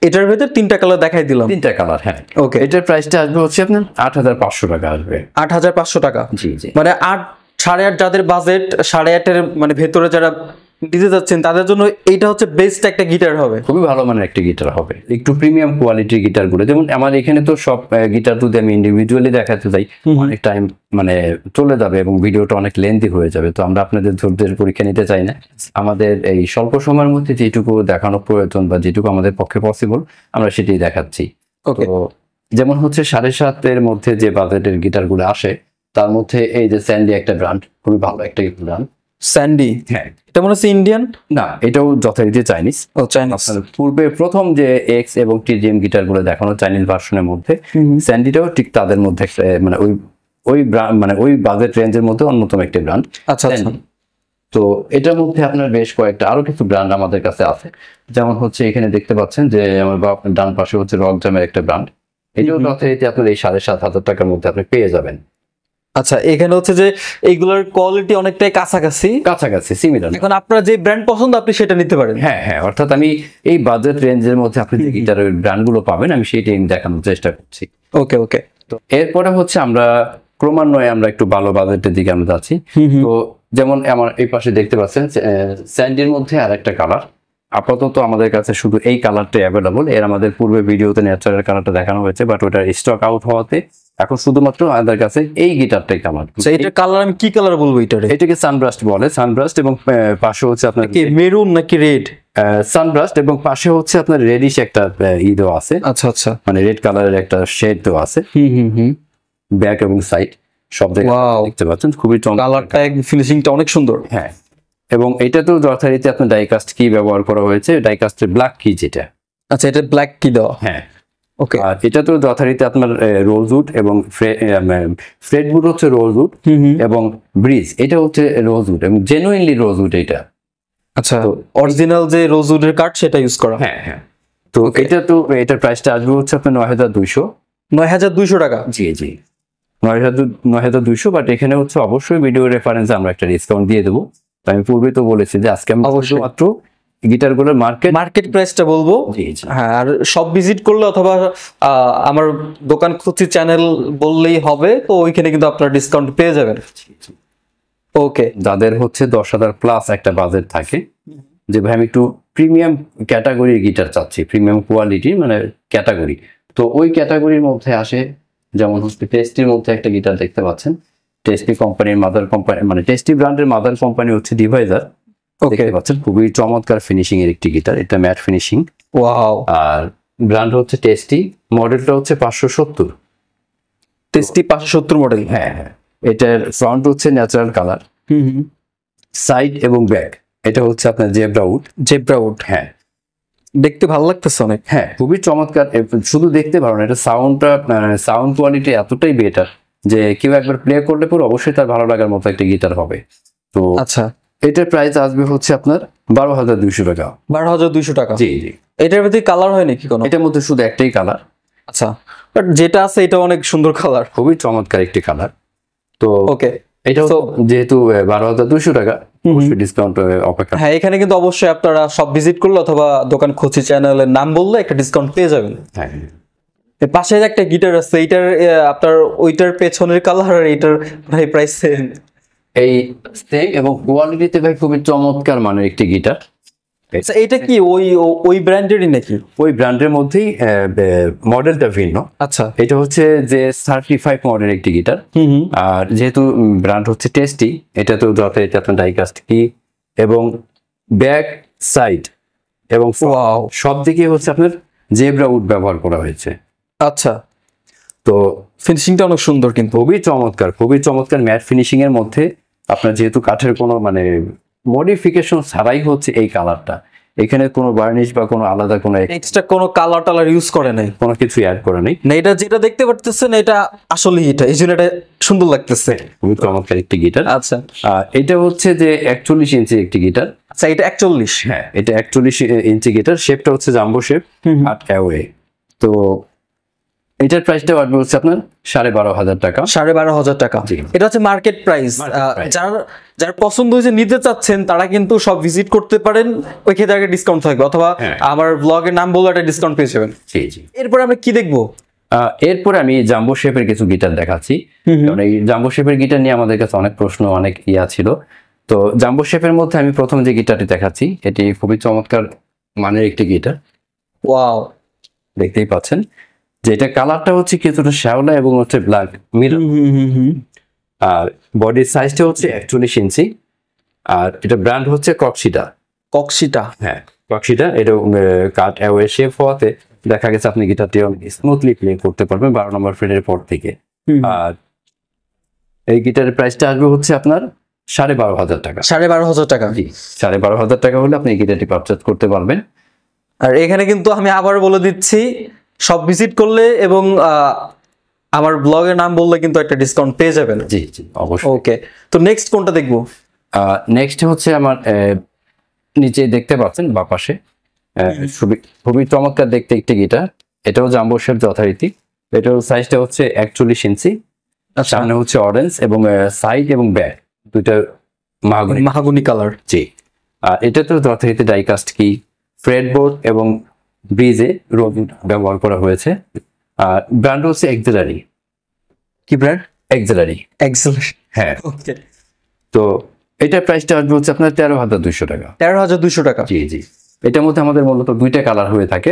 এটার ভিতর 3টা কালার দেখাই দিলাম। 3টা কালার, হ্যাঁ। ওকে, এটার প্রাইসটা আসবে হচ্ছে আপনার ৮,৫০০ টাকা আসবে। ৮,৫০০ টাকা? জি জি। মানে ৮.৫ যাদের বাজেট ৮.৫-এর মানে ভেতরে যারা দিতে যাচ্ছেন তাদের জন্য এইটা হচ্ছে বেস্ট একটা গিটার হবে, খুবই ভালো মানের একটা গিটার হবে। একটু প্রিমিয়াম কোয়ালিটির গিটার গুলো, যেমন আমার এখানে তো সব গিটার যদি আমি ইন্ডিভিজুয়ালি দেখাতে যাই অনেক টাইম মানে চলে যাবে এবং ভিডিওটা অনেক লেন্থি হয়ে যাবে। তো আমরা আপনাদের ধৈর্যের পরীক্ষা নিতে চাই না, আমাদের এই স্বল্প সময়ের মধ্যে যেটুকু দেখানো প্রয়োজন বা যেটুকু আমাদের পক্ষে পসিবল আমরা সেটাই দেখাচ্ছি। তো যেমন হচ্ছে ৭.৫-এর মধ্যে যে বাজেটের গিটার গুলো আসে, তার মধ্যে এই যে স্যান্ডি একটা ব্র্যান্ড, খুবই ভালো একটা ব্র্যান্ড। স্যান্ডি? হ্যাঁ, এটা মনে হচ্ছে ইন্ডিয়ান না, এটাও যথারীতি চাইনিজ। ও, চাইনিজ। পূর্বে প্রথম যে এক্স এবং টিজিএম গিটার গুলো দেখানো চাইনিজ ভার্সনের মধ্যে, স্যান্ডিটাও ঠিক তাদের মধ্যে মানে ওই মানে ওই বাজেট রেঞ্জের মধ্যে অন্যতম একটি ব্র্যান্ড। আচ্ছা আচ্ছা। তো এটার মধ্যে আপনার বেশ কয়েকটা আরো কিছু ব্র্যান্ড আমাদের কাছে আছে, যেমন হচ্ছে এখানে দেখতে পাচ্ছেন যে আমার ডান পাশে হচ্ছে রক জামের একটা ব্র্যান্ড, এটাও যথারীতি আপনার এই ৭,৫০০ টাকার মধ্যে আপনি পেয়ে যাবেন। আচ্ছা, এখানে হচ্ছে যে এইগুলোর কোয়ালিটি অনেকটাই কাছাকাছি সিমিলার। এখন আপনার যে ব্র্যান্ড পছন্দ আপনি সেটা নিতে পারেন। হ্যাঁ হ্যাঁ, অর্থাৎ আমি এই বাজেট রেঞ্জের মধ্যে আপনি যে গিটারের ব্র্যান্ড গুলো পাবেন আমি সেটাই দেখানোর চেষ্টা করছি। ওকে ওকে। তো এরপরে হচ্ছে আমরা ক্রমান্বয়ে আমরা একটু ভালো বাজেটের দিকে আমরা যাচ্ছি। তো যেমন আমার এই পাশে দেখতে পাচ্ছেন স্যান্ডির মধ্যে আর একটা কালার, আপাতত আমাদের কাছে শুধু এই কালারটাই অ্যাভেলেবল। এর আমাদের পূর্বে ভিডিওতে ন্যাচারাল কালারটা দেখানো হয়েছে, বাট ওটার স্টক আউট হওয়াতে এখন শুধুমাত্র আমাদের কাছে এই গিটারটাই কালার। এটার কালার আমি কি কালার বলবো? এটাকে সানব্রাস্ট বলে, সানব্রাস্ট, এবং পাশে হচ্ছে আপনার কি মেরুন নাকি রেড? সানব্রাস্ট, এবং পাশে হচ্ছে আপনার রেডিশ একটা ই দেওয়া আছে। আচ্ছা আচ্ছা, মানে রেড কালারের একটা শেড দেওয়া আছে ব্যাক এবং সাইড। সব জায়গায় Wow. দেখতে পাচ্ছেন, খুবই চমৎকার। কালারটা ফিনিশিংটা অনেক সুন্দর। হ্যাঁ, এবং এটা তো যথারীতি আপনার ডাইকাস্ট কি ব্যবহার করা হয়েছে, ডাইকাস্টের ব্ল্যাক কি যেটা। আচ্ছা, এটা ব্ল্যাক কি দেওয়া? হ্যাঁ, ওকে। আর এটা তো যথারীতি আপনার রোজউড এবং ফ্রেডউড হচ্ছে রোজউড, এবং ব্রিজ এটা হচ্ছে রোজউড, এবং জেনুইনলি রোজউড এটা। আচ্ছা, অরিজিনাল যে রোজউডের কাঠ সেটা ইউজ করা। হ্যাঁ হ্যাঁ। তো এটার প্রাইসটা আসবে হচ্ছে আপনার 9200। 9200 টাকা। জি জি, 9200। বাট এখানে হচ্ছে অবশ্যই ভিডিও রেফারেন্সে আমরা একটা ডিসকাউন্ট দিয়ে দেবো। তো আমি পূর্বে তো বলেছি যে আজকে আমি অবশ্যই। মাত্র গিটারগুলোর মার্কেট প্রাইসটা বলবো। জি জি। হ্যাঁ, আর সব ভিজিট করলে অথবা আমার দোকান খুঁজছি চ্যানেল বললেই হবে, তো ওইখানে কিন্তু আপনারা ডিসকাউন্ট পেয়ে যাবেন। ওকে। যাদের হচ্ছে 10,000 প্লাস একটা বাজেট থাকে, যে ভাই আমি একটু প্রিমিয়াম ক্যাটাগরির গিটার চাচ্ছি, প্রিমিয়াম কোয়ালিটি মানে ক্যাটাগরি, তো ওই ক্যাটাগরির মধ্যে আসে যেমন হচ্ছে টেস্টির মধ্যে একটা গিটার দেখতে পাচ্ছেন। টেস্টি কোম্পানির মাদার কোম্পানি, মানে টেস্টি ব্র্যান্ডের মাদার কোম্পানি হচ্ছে ডিভাইজার। দেখতে পাচ্ছেন খুবই চমৎকার ফিনিশিং এর একটি গিটার, এটা ম্যাট ফিনিশিং। ওয়াও। আর ব্র্যান্ড হচ্ছে টেস্টি, মডেলটা হচ্ছে 570। Tasty 570 model. হ্যাঁ হ্যাঁ। এটার ফ্রন্ট হচ্ছে ন্যাচারাল কালার, সাইড এবং ব্যাক এটা হচ্ছে আপনার জেব্রা উড। হ্যাঁ, দেখতে ভালো লাগতেছে অনেক। হ্যাঁ খুবই চমৎকার। শুধু দেখতে পারো না, এটা সাউন্ড কোয়ালিটি এতটাই বেটার যে কেউ একবার প্লে করলে পরে অবশ্যই তার ভালো লাগার মতো একটা গিটার হবে। তো আচ্ছা, এটার প্রাইস আসবে হচ্ছে আপনার 12,200 টাকা। 12,200 টাকা। জি জি। এটার মধ্যে কালার হয় নাকি কোনো? এটার মধ্যে শুধু একটাই কালার। আচ্ছা, বাট যেটা আছে এটা অনেক সুন্দর কালার, খুবই চমৎকার একটি কালার। তো ওকে। এটা যেহেতু 12,200 টাকা, অবশ্যই ডিসকাউন্ট অপেক্ষা। হ্যাঁ, এখানে কিন্তু অবশ্যই আপনারা সব ভিজিট করলে অথবা দোকান খুঁজছি চ্যানেলের নাম বললে একটা ডিসকাউন্ট পেয়ে যাবেন। হ্যাঁ, এর পাশে যে একটা গিটার আছে, এইটার আপনার ওইটার পেছনের কালার আর এইটার ভাই প্রাইস সেম। এই সেম এবং কোয়ালিটিতে ভাই খুবই চমৎকার মানের একটি গিটার। আচ্ছা, এটা কি ওই ব্র্যান্ডেরই নাকি? ওই ব্র্যান্ডের মধ্যেই মডেলটা ভিন্ন। আচ্ছা, এটা হচ্ছে যে 35 মডেল একটি গিটার। আর যেহেতু ব্র্যান্ড হচ্ছে টেস্টি, এটা তো যথারীতি আপনার ডাইকাস্ট কি এবং ব্যাক সাইড এবং ওয়াও, সব দিকে হচ্ছে আপনার জেব্রা উড ব্যবহার করা হয়েছে। আচ্ছা। তো ফিনিশিংটা অনেক সুন্দর কিন্তু। খুবই চমৎকার ম্যাট ফিনিশিং এর মধ্যে আপনার যেহেতু কাঠের কোনো মানে মডিফিকেশন ছাড়াই হচ্ছে এই কালারটা, এখানে কোনো বার্নিশ বা কোনো আলাদা কোনো এক্সট্রা কোনো কালার টালার ইউজ করে নাই, কোনো কিছু অ্যাড করে নেই। না, এটা যেটা দেখতে পারতেছেন এটা আসলে এটা, এই জন্য এটা সুন্দর লাগতেছে। খুবই চমৎকার একটি গিটার। আচ্ছা, এটা হচ্ছে যে 41 ইঞ্চি একটি গিটার। আচ্ছা, এটা 41। হ্যাঁ, এটা 41 ইঞ্চি গিটার, শেপটা হচ্ছে জাম্বো শেপ আর অ্যাওয়ে। তো এটার প্রাইসটা আসবে হচ্ছে আপনার 12,500 টাকা। 12,500 টাকা। জি। এটা হচ্ছে মার্কেট প্রাইস। price। যার পছন্দ হয়েছে নিতে চাচ্ছেন তারা কিন্তু সব ভিজিট করতে পারেন, ওই ক্ষেত্রে একটা ডিসকাউন্ট থাকবে, অথবা হ্যাঁ। আমার ব্লগের নাম বলে একটা ডিসকাউন্ট পেয়ে যাবেন। জি জি। এরপরে আমরা কি দেখবো? এরপরে আমি জাম্বো শেপের কিছু গিটার দেখাচ্ছি। কারণ এই জাম্বো শেপের গিটার নিয়ে আমাদের কাছে অনেক প্রশ্ন, অনেক ছিল। তো জাম্বো শেপের মধ্যে আমি প্রথম যে গিটারটি দেখাচ্ছি, এটি খুবই চমৎকার মানের একটি গিটার। ওয়াও, দেখতেই পাচ্ছেন যে এটা কালারটা হচ্ছে কিছুটা শ্যাওলা এবং হচ্ছে ব্ল্যাক মিরর। আর বডির সাইজটা হচ্ছে 41 ইঞ্চি। আর এটা ব্র্যান্ড হচ্ছে কক্সিটা। হ্যাঁ, কক্সিটা। এটা কাট অ্যাওয়ে শেপ হওয়াতে দেখা গেছে আপনি গিটারটি স্মুথলি প্লে করতে পারবেন 12 নম্বর ফ্রেডের পর থেকে। আর এই গিটারের প্রাইসটা আসবে হচ্ছে আপনার 12,500 টাকা। 12,500 টাকা। জি, 12,500 টাকা হলে আপনি এই গিটারটি পারচেজ করতে পারবেন। আর এখানে কিন্তু আমি আবার বলে দিচ্ছি, সব ভিজিট করলে এবং আমার ব্লগের নাম বললে কিন্তু একটা ডিসকাউন্ট পেয়ে যাবেন। জি জি, অবশ্যই। ওকে, তো নেক্সট কোনটা দেখবো? নেক্সট হচ্ছে আমার নিচে দেখতে পাচ্ছেন বা পাশে খুবই চমৎকার দেখতে একটি গিটার। এটাও জাম্বো শেপ যথারীতি। এটার সাইজটা হচ্ছে 41 ইঞ্চি। সামনে হচ্ছে অরেঞ্জ এবং সাইড এবং ব্যাক দুইটা মাহাগুনি কালার। জি। এটা তো যথারীতি ডাইকাস্ট কি, ফ্রেডবোর্ড এবং ব্রিজে রোড ব্যবহার করা হয়েছে। ব্র্যান্ড হচ্ছে এক্সেলারি। কি ব্র্যান্ড? এক্সেলারি। হ্যাঁ। ওকে, তো এটার প্রাইসটা আসবে হচ্ছে আপনার 13,200 টাকা। 13,200 টাকা। জি জি। এটার মধ্যে আমাদের মূলত দুইটা কালার হয়ে থাকে।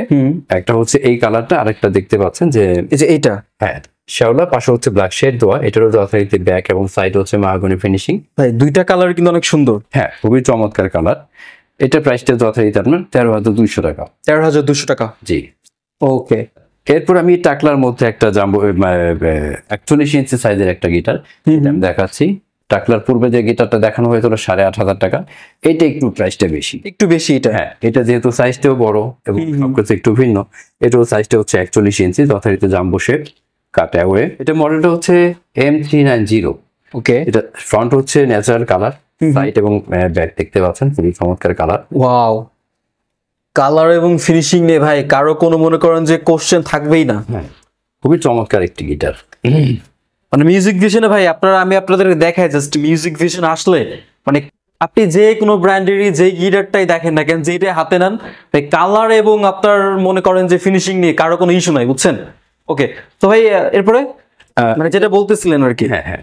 একটা হচ্ছে এই কালারটা, আরেকটা দেখতে পাচ্ছেন যে এই যে এইটা। হ্যাঁ, শ্যাওলা, পাশে হচ্ছে ব্ল্যাক শেড দেওয়া। এটারও যথারীতি ব্যাক এবং সাইড হচ্ছে মাহাগনি ফিনিশিং। ভাই দুইটা কালার কিন্তু অনেক সুন্দর। হ্যাঁ, খুবই চমৎকার কালার। এটার প্রাইসটা যথারীতি আপনার 13,200 টাকা। 13,200 টাকা। জি। ওকে, এরপর আমি টাকলার মধ্যে একটা জাম্বো 41 ইঞ্চি সাইজের একটা গিটার আমি দেখাচ্ছি। টাকলার পূর্বে যে গিটারটা দেখানো হয়েছিল 8,500 টাকা, এটা একটু প্রাইসটা বেশি, একটু বেশি এটা। হ্যাঁ, এটা যেহেতু সাইজটাও বড় এবং সবকিছু একটু ভিন্ন, এটাও সাইজটা হচ্ছে 41 ইঞ্চি, যথারীতি জাম্বো শেপ কাটঅ্যাওয়ে। এটা মডেলটা হচ্ছে M390। ওকে, এটা ফ্রন্ট হচ্ছে ন্যাচারাল কালার, সাইড এবং ব্যাক দেখতে পাচ্ছেন খুবই চমৎকার কালার। ওয়াও, কালার এবং ফিনিশিং নিয়ে ভাই কারো কোনো মনে করেন যে কোশ্চেন থাকবেই না। হ্যাঁ, খুবই চমৎকার একটি গিটার। মানে মিউজিক ভিশনে ভাই আমি আপনাদেরকে দেখাই, জাস্ট মিউজিক ভিশন আসলে মানে আপনি যে কোনো ব্র্যান্ডেরই যে গিটারটাই দেখেন না কেন, যেটাই হাতে নেন, ভাই কালার এবং আপনার মনে করেন যে ফিনিশিং নিয়ে কারো কোনো ইস্যু নাই, বুঝছেন? ওকে, তো ভাই এরপরে মানে যেটা বলতেছিলেন আর কি। হ্যাঁ হ্যাঁ,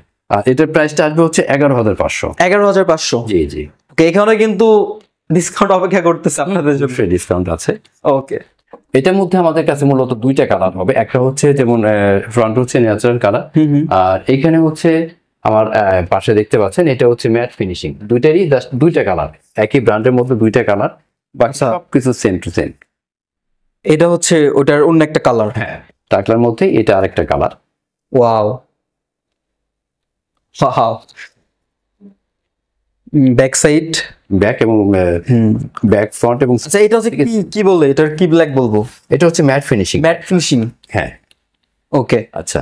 এটার প্রাইসটা আসবে হচ্ছে 11,500। 11,500। জি জি, ওকে, এখানে কিন্তু ডিসকাউন্ট অপেক্ষা করতেছে আপনাদের জন্য। অবশ্যই ডিসকাউন্ট আছে। ওকে, এটার মধ্যে আমাদের কাছে মূলত দুইটা কালার হবে। একটা হচ্ছে যেমন ফ্রন্ট হচ্ছে ন্যাচারাল কালার, আর এখানে হচ্ছে আমার পাশে দেখতে পাচ্ছেন এটা হচ্ছে ম্যাট ফিনিশিং। দুইটারই জাস্ট দুইটা কালার, একই ব্র্যান্ডের মধ্যে দুইটা কালার, বাকি সবকিছু সেম টু সেম। এটা হচ্ছে ওটার অন্য একটা কালার। হ্যাঁ, টাকলার মধ্যে এটা আরেকটা colour. Wow, wow. Back side, back এবং ব্যাক ফ্রন্ট এবং আচ্ছা এটা হচ্ছে কি বলে, এটার কি ব্ল্যাক বলবো? এটা হচ্ছে ম্যাট ফিনিশিং। ম্যাট ফিনিশিং, হ্যাঁ। ওকে, আচ্ছা,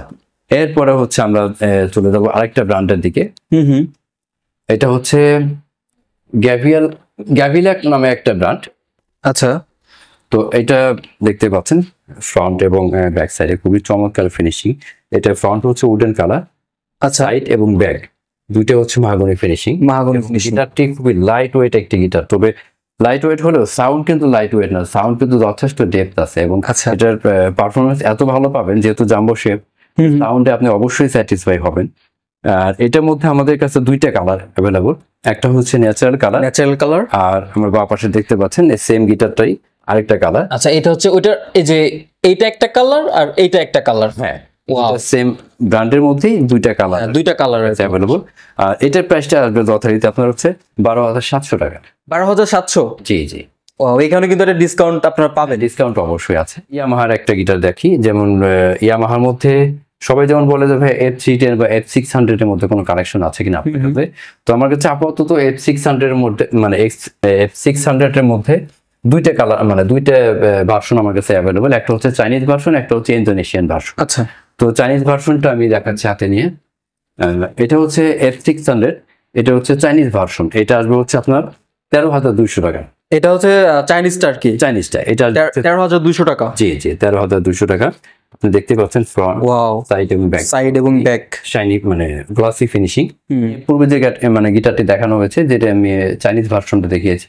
এরপরে হচ্ছে আমরা চলে যাবো আরেকটা ব্র্যান্ডের দিকে। এটা হচ্ছে গ্যাভিলাক নামে একটা ব্র্যান্ড। আচ্ছা, তো এটা দেখতে পাচ্ছেন ফ্রন্ট এবং ব্যাক সাইডে খুবই চমৎকার ফিনিশিং। এটা ফ্রন্ট হচ্ছে উডেন কালার, আচ্ছা, সাইড এবং ব্যাক দুইটা হচ্ছে মাহাগনি ফিনিশিং। মাহাগনি ফিনিশিং। গিটারটি খুবই লাইট ওয়েট একটি গিটার, তবে লাইট ওয়েট হলেও সাউন্ড কিন্তু লাইট ওয়েট না, সাউন্ড কিন্তু যথেষ্ট ডেপথ আছে এবং আচ্ছা, এটার পারফরমেন্স এত ভালো পাবেন যেহেতু জাম্বো শেপ, সাউন্ডে আপনি অবশ্যই স্যাটিসফাই হবেন। আর এটার মধ্যে আমাদের কাছে দুইটা কালার অ্যাভেলেবল, একটা হচ্ছে ন্যাচারাল কালার, ন্যাচারাল কালার, আর আমার বাঁ পাশে দেখতে পাচ্ছেন সেম গিটারটাই আরেকটা কালার। আচ্ছা এটা হচ্ছে ওইটার, এই যে এইটা একটা কালার আর এইটা একটা কালার। হ্যাঁ, ওয়াও, সেম ব্র্যান্ডের মধ্যেই দুইটা কালার, দুইটা কালার আছে অ্যাভেলেবল। আর এটার প্রাইসটা আসবে যথারীতি আপনার হচ্ছে 12,700 টাকা। 12,700। জি জি, ওয়াও, এখানে কিন্তু একটা ডিসকাউন্ট আপনারা পাবেন। ডিসকাউন্ট অবশ্যই আছে। ইয়ামাহার একটা গিটার দেখি, যেমন ইয়ামাহার মধ্যে সবাই যেমন বলে যে ভাই F310 বা F600 এর মধ্যে কোনো কালেকশন আছে কিনা আপনার কাছে। তো আমার কাছে আপাতত F600 এর মধ্যে মানে F600 এর মধ্যে দুইটা কালার মানে দুইটা ভার্সন আমার কাছে অ্যাভেলেবল। একটা হচ্ছে চাইনিজ ভার্সন, একটা হচ্ছে ইন্দোনেশিয়ান ভার্সন। আচ্ছা, তো চাইনিজ ভার্সনটা আমি দেখাচ্ছি হাতে নিয়ে। এটা হচ্ছে F600, এটা হচ্ছে চাইনিজ ভার্সন। এটা আসবে হচ্ছে আপনার 13,200 টাকা। এটা হচ্ছে চাইনিজটা আর কি, চাইনিজটা এটা 13,200 টাকা। জি জি, 13,200 টাকা। আপনি দেখতে পাচ্ছেন ফ্রন্ট, ওয়াও, সাইড এবং ব্যাক, সাইড এবং ব্যাক শাইনি মানে গ্লসি ফিনিশিং। পূর্বে যে মানে গিটারটি দেখানো হয়েছে যেটা আমি চাইনিজ ভার্সনটা দেখিয়েছি।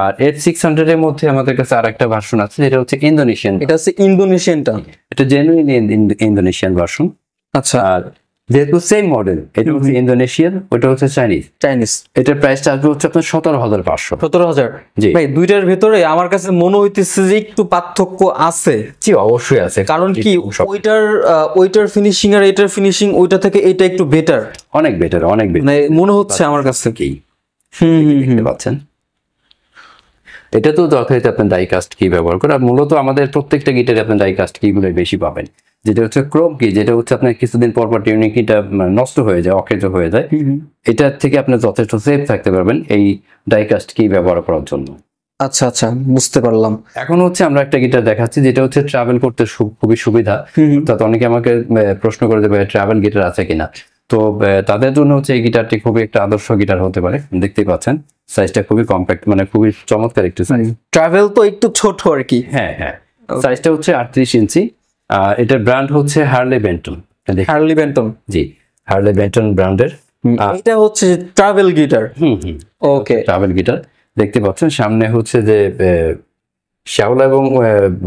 আর F600 এর মধ্যে আমাদের কাছে আরেকটা ভার্সন আছে যেটা হচ্ছে ইন্দোনেশিয়ান। এটা হচ্ছে ইন্দোনেশিয়ানটা, এটা জেনুইন ইন্দোনেশিয়ান ভার্সন। আচ্ছা, আর যেহেতু সেম মডেল, এটা হচ্ছে ইন্দোনেশিয়ান, ওটা হচ্ছে চাইনিজ। চাইনিজ, এটার প্রাইসটা আসবে হচ্ছে আপনার 17,500। 17,000। জি ভাই দুইটার ভেতরে আমার কাছে মনে হইতেছে যে একটু পার্থক্য আছে। জি, অবশ্যই আছে, কারণ কি ওইটার ফিনিশিং আর এটার ফিনিশিং ওইটা থেকে এটা একটু বেটার, অনেক বেটার, অনেক বেটার মানে মনে হচ্ছে আমার কাছে। কি দেখতে পাচ্ছেন, এটা তো যথারীতি আপনার ডাই কাস্ট কি ব্যবহার করে। আর মূলত আমাদের প্রত্যেকটা গিটারে আপনার ডাই কাস্ট কি গুলো বেশি পাবেন, যেটা হচ্ছে ক্রোম কি, যেটা হচ্ছে আপনার কিছুদিন পর পর টিউনিং কিটা নষ্ট হয়ে যায়, অকেজ হয়ে যায়। এটার থেকে আপনি যথেষ্ট সেফ থাকতে পারবেন এই ডাই কাস্ট কি ব্যবহার করার জন্য। আচ্ছা আচ্ছা, বুঝতে পারলাম। এখন হচ্ছে আমরা একটা গিটার দেখাচ্ছি যেটা হচ্ছে ট্রাভেল করতে খুবই সুবিধা। তাতে অনেকে আমাকে প্রশ্ন করে দেবে ট্রাভেল গিটার আছে কিনা। তো তাদের জন্য হচ্ছে এই গিটারটি খুবই একটা আদর্শ গিটার হতে পারে। দেখতেই পাচ্ছেন সাইজটা খুবই কম্প্যাক্ট, মানে খুবই চমৎকার একটু সাইজ। ট্রাভেল তো একটু ছোট আর কি। হ্যাঁ হ্যাঁ, সাইজটা হচ্ছে 38 ইঞ্চি। এটার ব্র্যান্ড হচ্ছে হার্লে বেন্টন। হার্লি বেন্টন, জি, হার্লে বেন্টন ব্র্যান্ডের। এটা হচ্ছে ট্রাভেল গিটার। ওকে, ট্রাভেল গিটার দেখতে পাচ্ছেন। সামনে হচ্ছে যে শ্যাওলা এবং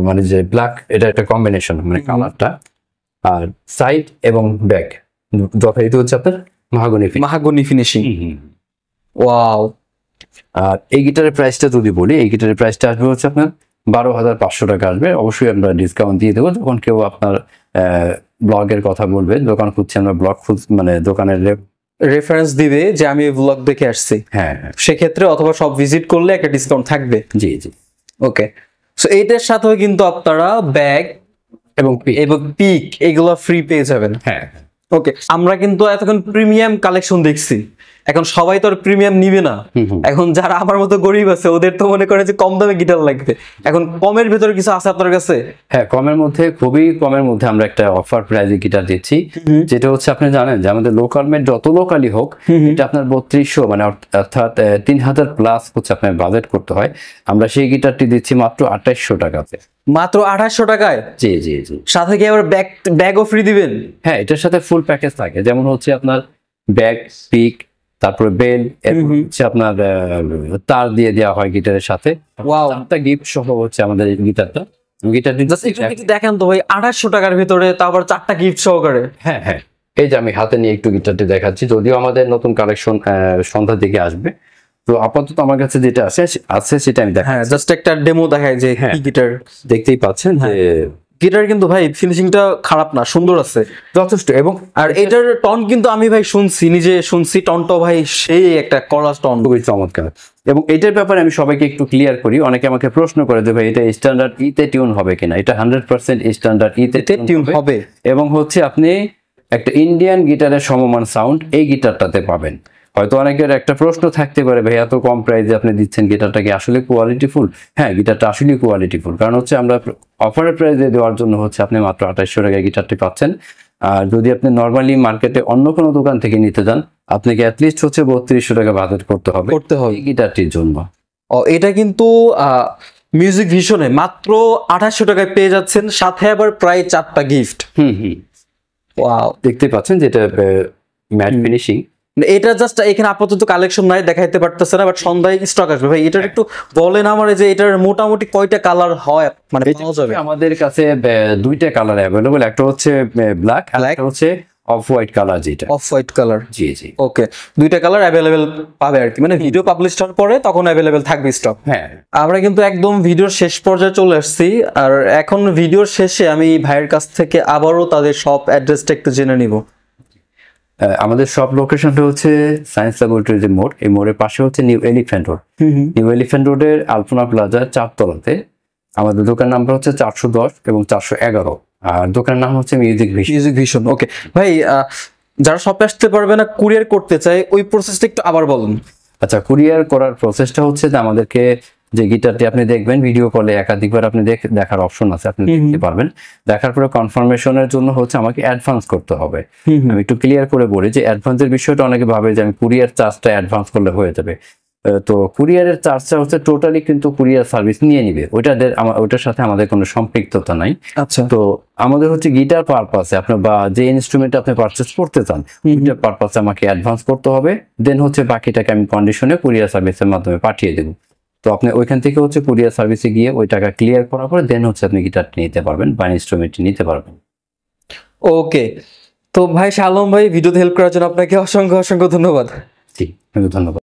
মানে যে ব্ল্যাক, এটা একটা কম্বিনেশন মানে কালারটা। আর সাইড এবং ব্যাক যথারীতি হচ্ছে আপনার মাহাগনি ফিনিশিং। ওয়াও। আর এই গিটারের প্রাইসটা যদি বলি, এই গিটারের প্রাইসটা আসবে হচ্ছে আপনার 12,500 টাকা আসবে। অবশ্যই আমরা ডিসকাউন্ট দিয়ে দেবো যখন কেউ আপনার ব্লগের কথা বলবে। দোকান খুঁজছে, আমরা ব্লগ মানে দোকানের রেফারেন্স দিবে যে আমি ব্লগ দেখে আসছি, হ্যাঁ সেক্ষেত্রে অথবা সব ভিজিট করলে একটা ডিসকাউন্ট থাকবে। জি জি। ওকে, সো এইটার সাথেও কিন্তু আপনারা ব্যাগ এবং এবং পিক এগুলো ফ্রি পেয়ে যাবেন। হ্যাঁ ওকে, আমরা কিন্তু এতক্ষণ প্রিমিয়াম কালেকশন দেখছি, এখন সবাই তো আর প্রিমিয়াম নিবে না। এখন যারা আমার মতো গরিব আছে ওদের তো মনে করে যে কম দামে গিটার লাগবে, এখন কমের ভেতরে কিছু আছে আপনার কাছে? হ্যাঁ, কমের মধ্যে, খুবই কমের মধ্যে আমরা একটা অফার প্রাইজে গিটার দিচ্ছি, যেটা হচ্ছে আপনি জানেন যে আমাদের লোকাল মেড যত লোকালি হোক, এটা আপনার 3200 মানে অর্থাৎ 3000 প্লাস হচ্ছে আপনার বাজেট করতে হয়। আমরা সেই গিটারটি দিচ্ছি মাত্র 2800 টাকাতে। মাত্র 2800 টাকায়? জি জি জি। সাথে কি আবার ব্যাগও ফ্রি দিবেন? হ্যাঁ, এটার সাথে ফুল প্যাকেজ থাকে, যেমন হচ্ছে আপনার ব্যাগ, পিক, তারপরে বেল, হচ্ছে আপনার তার দিয়ে দেওয়া হয় গিটারের সাথে। ওয়াও, একটা গিফট সহ হচ্ছে আমাদের এই গিটারটা। গিটারটি একটু দেখেন তো ভাই, 2800 টাকার ভিতরে তারপর 4টা গিফট সহকারে। হ্যাঁ হ্যাঁ, এই যে আমি হাতে নিয়ে একটু গিটারটি দেখাচ্ছি, যদিও আমাদের নতুন কালেকশন সন্ধ্যার দিকে আসবে। তো আপাতত আমার কাছে যেটা আছে সেটা আমি দেখাচ্ছি। হ্যাঁ, জাস্ট একটা ডেমো দেখায় যে কি গিটার। দেখতেই পাচ্ছেন যে গিটার কিন্তু ভাই ফিনিশিংটা খারাপ না, সুন্দর আছে যথেষ্ট। এবং আর এটার টন কিন্তু আমি ভাই শুনছি, নিজে শুনছি, টনটাও ভাই সেই একটা কড়া টন, খুবই চমৎকার। এবং এটার ব্যাপারে আমি সবাইকে একটু ক্লিয়ার করি, অনেকে আমাকে প্রশ্ন করে যে ভাই এটা স্ট্যান্ডার্ড ইতে টিউন হবে কিনা। এটা 100% স্ট্যান্ডার্ড ইতে টিউন হবে, এবং হচ্ছে আপনি একটা ইন্ডিয়ান গিটারের সমমান সাউন্ড এই গিটারটাতে পাবেন। হয়তো অনেকের একটা প্রশ্ন থাকতে পারে, ভাই এত কম প্রাইসে আপনি দিচ্ছেন, গিটারটা কি আসলে কোয়ালিটিফুল? হ্যাঁ, গিটারটা আসলে কোয়ালিটিফুল, কারণ হচ্ছে আমরা অফারের প্রাইসে দেওয়ার জন্য হচ্ছে আপনি মাত্র 2800 টাকায় গিটারটি পাচ্ছেন। আর যদি আপনি নর্মালি মার্কেটে অন্য কোনো দোকান থেকে নিতে যান, আপনাকে অ্যাটলিস্ট হচ্ছে 3200 টাকা বাজেট করতে হবে এই গিটারটির জন্য। ও, এটা কিন্তু মিউজিক ভিশনে মাত্র 2800 টাকায় পেয়ে যাচ্ছেন, সাথে আবার প্রায় 4টা গিফট। ওয়াও, দেখতে পাচ্ছেন যেটা ম্যাট ফিনিশিং। এটা জাস্ট এখানে আপাতত কালেকশন নাই, দেখাইতে পারতেছে না, বাট সন্ধ্যায় স্টক আসবে। ভাই এটার একটু বলেন আমারে যে এটার মোটামুটি কয়টা কালার হয়, মানে পাওয়া যাবে? আমাদের কাছে দুইটা কালার অ্যাভেলেবল, একটা হচ্ছে ব্ল্যাক আর একটা হচ্ছে অফ হোয়াইট কালার। যেটা অফ হোয়াইট কালার? জি জি। ওকে, দুইটা কালার অ্যাভেলেবেল পাবে আর কি, মানে ভিডিও পাবলিশ হওয়ার পরে তখন অ্যাভেলেবেল থাকবে স্টক। হ্যাঁ, আমরা কিন্তু একদম ভিডিওর শেষ পর্যায়ে চলে আসছি, আর এখন ভিডিওর শেষে আমি ভাইয়ের কাছ থেকে আবারও তাদের শপ অ্যাড্রেসটা একটু জেনে নিব। আমাদের শপ লোকেশনটা হচ্ছে সায়েন্স ল্যাবরেটরি যে মোড়, এই মোড়ের পাশে হচ্ছে new elephant road. New elephant রোডের আলপনা প্লাজার 4 তলাতে আমাদের দোকান নাম্বার হচ্ছে 410 এবং 411, আর দোকানের নাম হচ্ছে মিউজিক ভিশন। ওকে ভাই, যারা শপে আসতে পারবে না, কুরিয়ার করতে চায়, ওই প্রসেসটা একটু আবার বলুন। আচ্ছা, কুরিয়ার করার প্রসেসটা হচ্ছে যে আমাদেরকে যে গিটারটি আপনি দেখবেন ভিডিও কলে একাধিকবার আপনি দেখার অপশন আছে, আপনি দেখতে পারবেন। দেখার পরে কনফার্মেশনের জন্য হচ্ছে আমাকে অ্যাডভান্স করতে হবে। আমি একটু ক্লিয়ার করে বলি যে অ্যাডভান্সের বিষয়টা অনেকে ভাবে যে আমি কুরিয়ার চার্জটা অ্যাডভান্স করলে হয়ে যাবে। তো কুরিয়ারের চার্জটা হচ্ছে টোটালি কিন্তু কুরিয়ার সার্ভিস নিয়ে নিবে, ওইটার সাথে আমাদের কোনো সম্পৃক্ততা নাই। আচ্ছা, তো আমাদের হচ্ছে গিটার পারপাসে আপনার বা যে ইনস্ট্রুমেন্ট আপনি পারচেজ করতে চান ওইটার পারপাসে আমাকে অ্যাডভান্স করতে হবে, দেন হচ্ছে বাকিটাকে আমি কন্ডিশনে কুরিয়ার সার্ভিসের মাধ্যমে পাঠিয়ে দেবো। তো আপনি ওইখান থেকে হচ্ছে কুরিয়ার সার্ভিসে গিয়ে ওই টাকা ক্লিয়ার করার পরে দেন হচ্ছে আপনি গিটারটি নিতে পারবেন বা ইনস্ট্রুমেন্টটি নিতে পারবেন। ওকে, তো ভাই শালম ভাই, ভিডিওতে হেল্প করার জন্য আপনাকে অসংখ্য অসংখ্য ধন্যবাদ। জি, ধন্যবাদ।